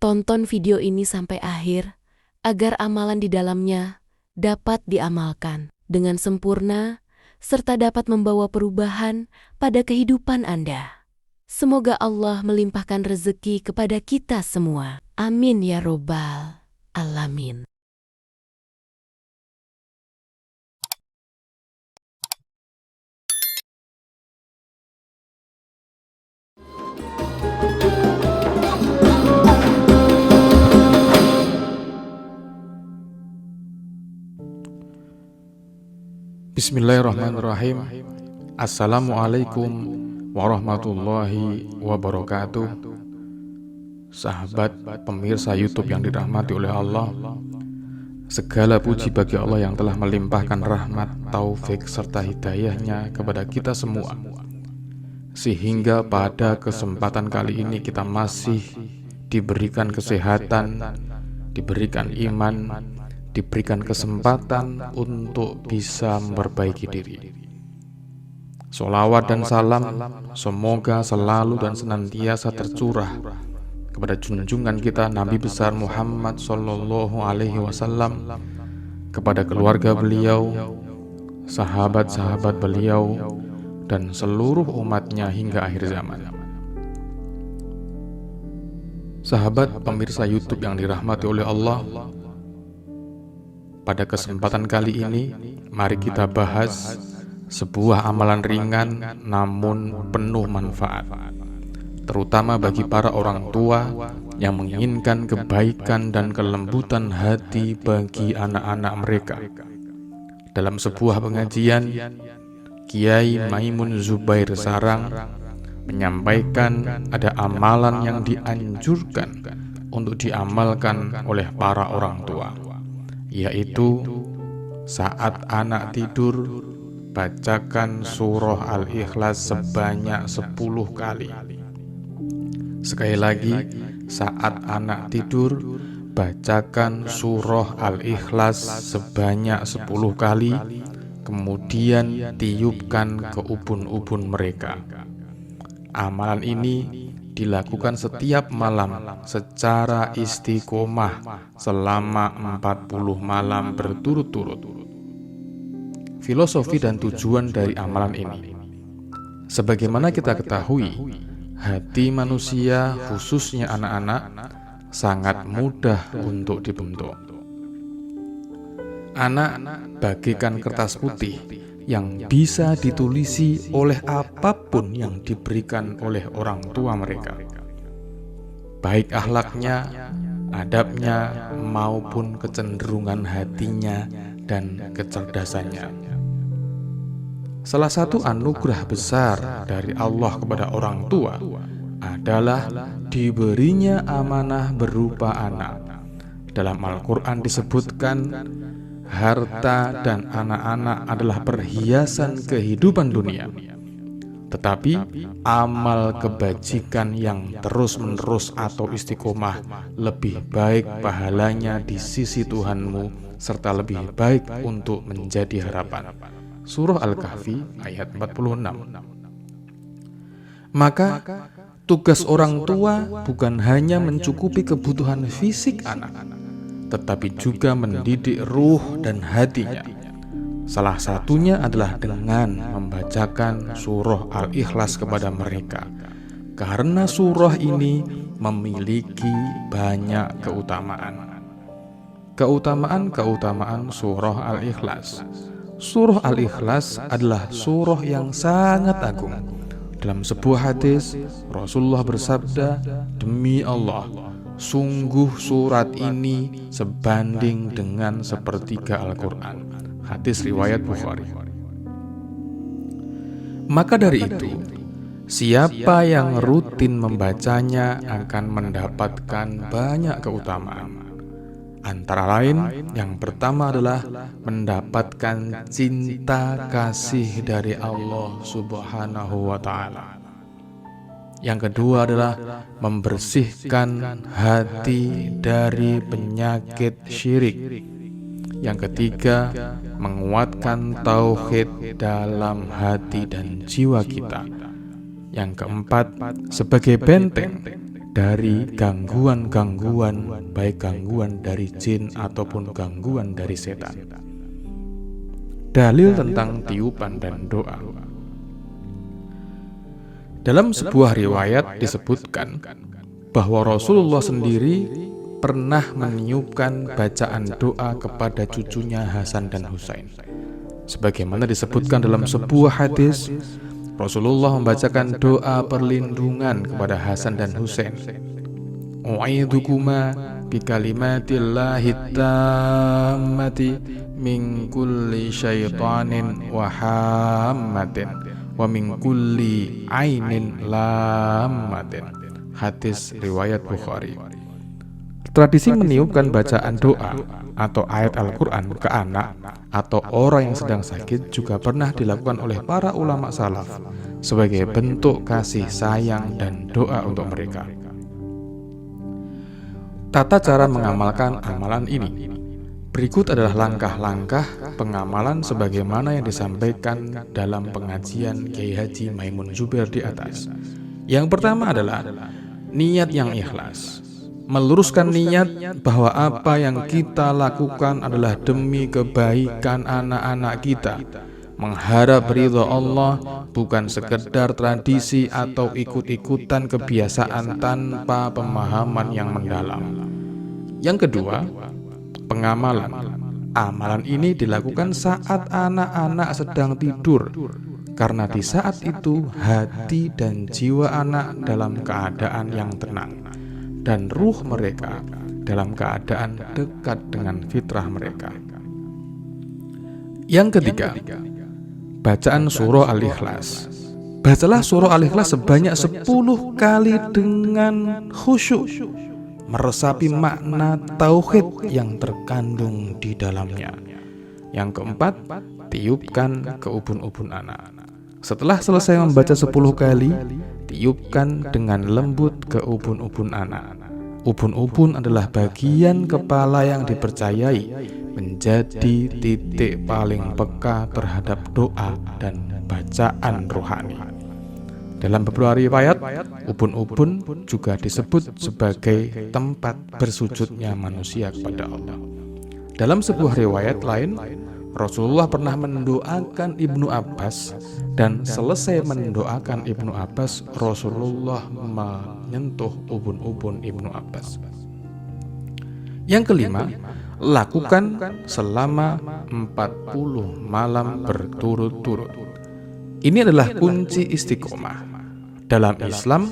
Tonton video ini sampai akhir agar amalan di dalamnya dapat diamalkan dengan sempurna serta dapat membawa perubahan pada kehidupan Anda. Semoga Allah melimpahkan rezeki kepada kita semua. Amin ya robbal alamin. Bismillahirrahmanirrahim. Assalamualaikum warahmatullahi wabarakatuh. Sahabat pemirsa YouTube yang dirahmati oleh Allah, segala puji bagi Allah yang telah melimpahkan rahmat, taufik serta hidayahnya kepada kita semua, sehingga pada kesempatan kali ini kita masih diberikan kesehatan, diberikan iman, diberikan kesempatan untuk bisa memperbaiki diri. Sholawat dan salam semoga selalu dan senantiasa tercurah kepada junjungan kita Nabi besar Muhammad Sallallahu Alaihi Wasallam, kepada keluarga beliau, sahabat-sahabat beliau, dan seluruh umatnya hingga akhir zaman. Sahabat pemirsa YouTube yang dirahmati oleh Allah, pada kesempatan kali ini, mari kita bahas sebuah amalan ringan namun penuh manfaat, terutama bagi para orang tua yang menginginkan kebaikan dan kelembutan hati bagi anak-anak mereka. Dalam sebuah pengajian, Kiai Maimun Zubair Sarang menyampaikan ada amalan yang dianjurkan untuk diamalkan oleh para orang tua, yaitu saat anak tidur, bacakan surah Al-Ikhlas sebanyak 10 kali. Sekali lagi, saat anak tidur, bacakan surah Al-Ikhlas sebanyak 10 kali, kemudian tiupkan ke ubun-ubun mereka. Amalan ini dilakukan setiap malam secara istiqomah selama 40 malam berturut-turut. Filosofi dan tujuan dari amalan ini, sebagaimana kita ketahui, hati manusia khususnya anak-anak sangat mudah untuk dibentuk. Anak bagaikan kertas putih yang bisa ditulisi oleh apapun yang diberikan oleh orang tua mereka, baik akhlaknya, adabnya, maupun kecenderungan hatinya dan kecerdasannya. Salah satu anugerah besar dari Allah kepada orang tua adalah diberinya amanah berupa anak. Dalam Al-Quran disebutkan, harta dan anak-anak adalah perhiasan kehidupan dunia, tetapi amal kebajikan yang terus-menerus atau istiqomah lebih baik pahalanya di sisi Tuhanmu, serta lebih baik untuk menjadi harapan. Surah Al-Kahfi ayat 46. Maka tugas orang tua bukan hanya mencukupi kebutuhan fisik anak, tetapi juga mendidik ruh dan hatinya. Salah satunya adalah dengan membacakan surah Al-Ikhlas kepada mereka, karena surah ini memiliki banyak keutamaan. Keutamaan surah Al-Ikhlas. Surah Al-Ikhlas adalah surah yang sangat agung. Dalam sebuah hadis, Rasulullah bersabda, "Demi Allah, sungguh surat ini sebanding dengan sepertiga Al-Quran." Hadis riwayat Bukhari. Maka dari itu, siapa yang rutin membacanya akan mendapatkan banyak keutamaan. Antara lain, yang pertama adalah mendapatkan cinta kasih dari Allah Subhanahu wa Ta'ala. Yang kedua adalah membersihkan hati dari penyakit syirik. Yang ketiga, menguatkan tauhid dalam hati dan jiwa kita. Yang keempat, sebagai benteng dari gangguan-gangguan, baik gangguan dari jin ataupun gangguan dari setan. Dalil tentang tiupan dan doa. Dalam sebuah riwayat disebutkan bahwa Rasulullah sendiri pernah meniupkan bacaan doa kepada cucunya Hasan dan Husain. Sebagaimana disebutkan dalam sebuah hadis, Rasulullah membacakan doa perlindungan kepada Hasan dan Husain. U'idukuma bikalimatillahi tammati min kulli syaitanin wa hammatin wa min kulli ainin lammatin. Hadis riwayat Bukhari. Tradisi meniupkan bacaan doa atau ayat Al-Quran ke anak atau orang yang sedang sakit juga pernah dilakukan oleh para ulama salaf sebagai bentuk kasih sayang dan doa untuk mereka. Tata cara mengamalkan amalan ini. Berikut adalah langkah-langkah pengamalan sebagaimana yang disampaikan dalam pengajian Kiai Haji Maimun Zubair di atas. Yang pertama adalah niat yang ikhlas. Meluruskan niat bahwa apa yang kita lakukan adalah demi kebaikan anak-anak kita. Mengharap ridha Allah, bukan sekedar tradisi atau ikut-ikutan kebiasaan tanpa pemahaman yang mendalam. Yang kedua, pengamalan. Amalan ini dilakukan saat anak-anak sedang tidur, karena di saat itu hati dan jiwa anak dalam keadaan yang tenang, dan ruh mereka dalam keadaan dekat dengan fitrah mereka. Yang ketiga, bacaan surah Al-Ikhlas. Bacalah surah Al-Ikhlas sebanyak 10 kali dengan khusyuk, meresapi makna tauhid yang terkandung di dalamnya. Yang keempat, tiupkan ke ubun-ubun anak. Setelah selesai membaca 10 kali, tiupkan dengan lembut ke ubun-ubun anak. Ubun-ubun adalah bagian kepala yang dipercayai menjadi titik paling peka terhadap doa dan bacaan rohani. Dalam beberapa riwayat, ubun-ubun juga disebut sebagai tempat bersujudnya manusia kepada Allah. Dalam sebuah riwayat lain, Rasulullah pernah mendoakan Ibnu Abbas, dan selesai mendoakan Ibnu Abbas, Rasulullah menyentuh ubun-ubun Ibnu Abbas. Yang kelima, lakukan selama 40 malam berturut-turut. Ini adalah kunci istiqomah. Dalam Islam,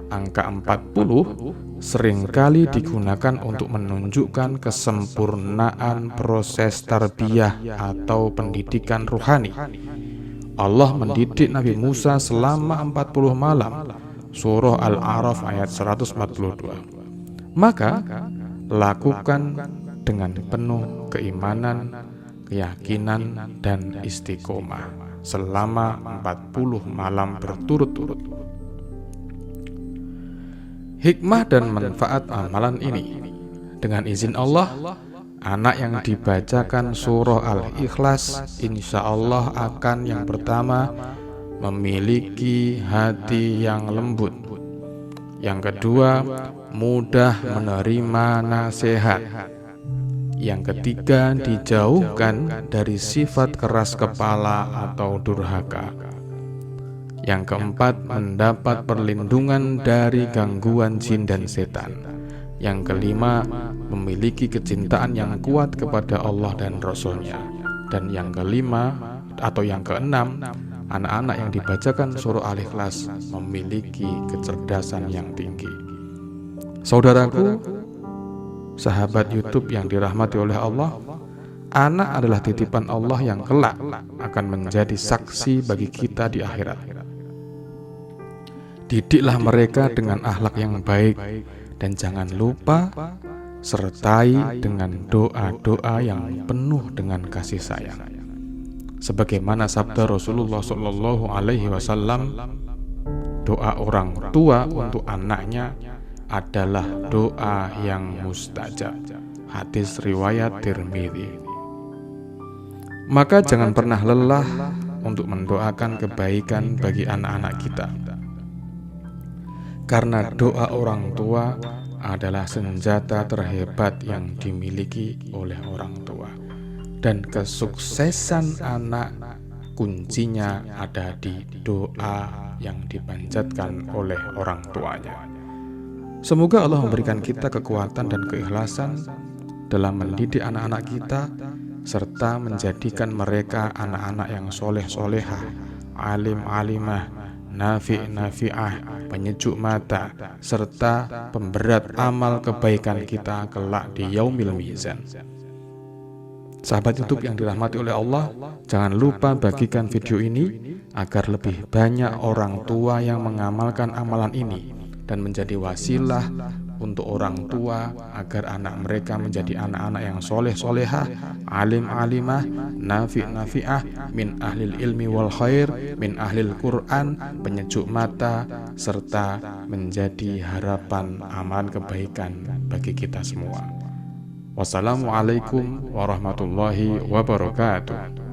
angka 40 seringkali digunakan untuk menunjukkan kesempurnaan proses tarbiyah atau pendidikan rohani. Allah mendidik Nabi Musa selama 40 malam. Surah Al-A'raf ayat 142. Maka, lakukan dengan penuh keimanan, keyakinan, dan istiqomah selama 40 malam berturut-turut. Hikmah dan manfaat amalan ini. Dengan izin Allah, anak yang dibacakan surah Al-Ikhlas insya Allah akan yang pertama memiliki hati yang lembut. Yang kedua, mudah menerima nasihat. Yang ketiga, dijauhkan dari sifat keras kepala atau durhaka. Yang keempat, mendapat perlindungan dari gangguan jin dan setan. Yang kelima, memiliki kecintaan yang kuat kepada Allah dan Rasul-Nya. Dan yang kelima atau yang keenam, anak-anak yang dibacakan surah Al-Ikhlas memiliki kecerdasan yang tinggi. Saudaraku, sahabat YouTube yang dirahmati oleh Allah, anak adalah titipan Allah yang kelak akan menjadi saksi bagi kita di akhirat. Didiklah mereka dengan akhlak yang baik, dan jangan lupa sertai dengan doa-doa yang penuh dengan kasih sayang. Sebagaimana sabda Rasulullah SAW, doa orang tua untuk anaknya adalah doa yang mustajab. Hadis riwayat Tirmidzi. Maka jangan pernah lelah untuk mendoakan kebaikan bagi anak-anak kita. Karena doa orang tua adalah senjata terhebat yang dimiliki oleh orang tua. Dan kesuksesan anak kuncinya ada di doa yang dipanjatkan oleh orang tuanya. Semoga Allah memberikan kita kekuatan dan keikhlasan dalam mendidik anak-anak kita, serta menjadikan mereka anak-anak yang soleh-solehah, alim-alimah, nafi'-nafi'ah, penyejuk mata, serta pemberat amal kebaikan kita kelak di yaumil mizan. Sahabat YouTube yang dirahmati oleh Allah, jangan lupa bagikan video ini agar lebih banyak orang tua yang mengamalkan amalan ini dan menjadi wasilah untuk orang tua agar anak mereka menjadi anak-anak yang soleh-solehah, alim-alimah, nafi'-nafi'ah, min ahlil ilmi wal khair, min ahlil Quran, penyejuk mata, serta menjadi harapan amalan kebaikan bagi kita semua. Wassalamualaikum warahmatullahi wabarakatuh.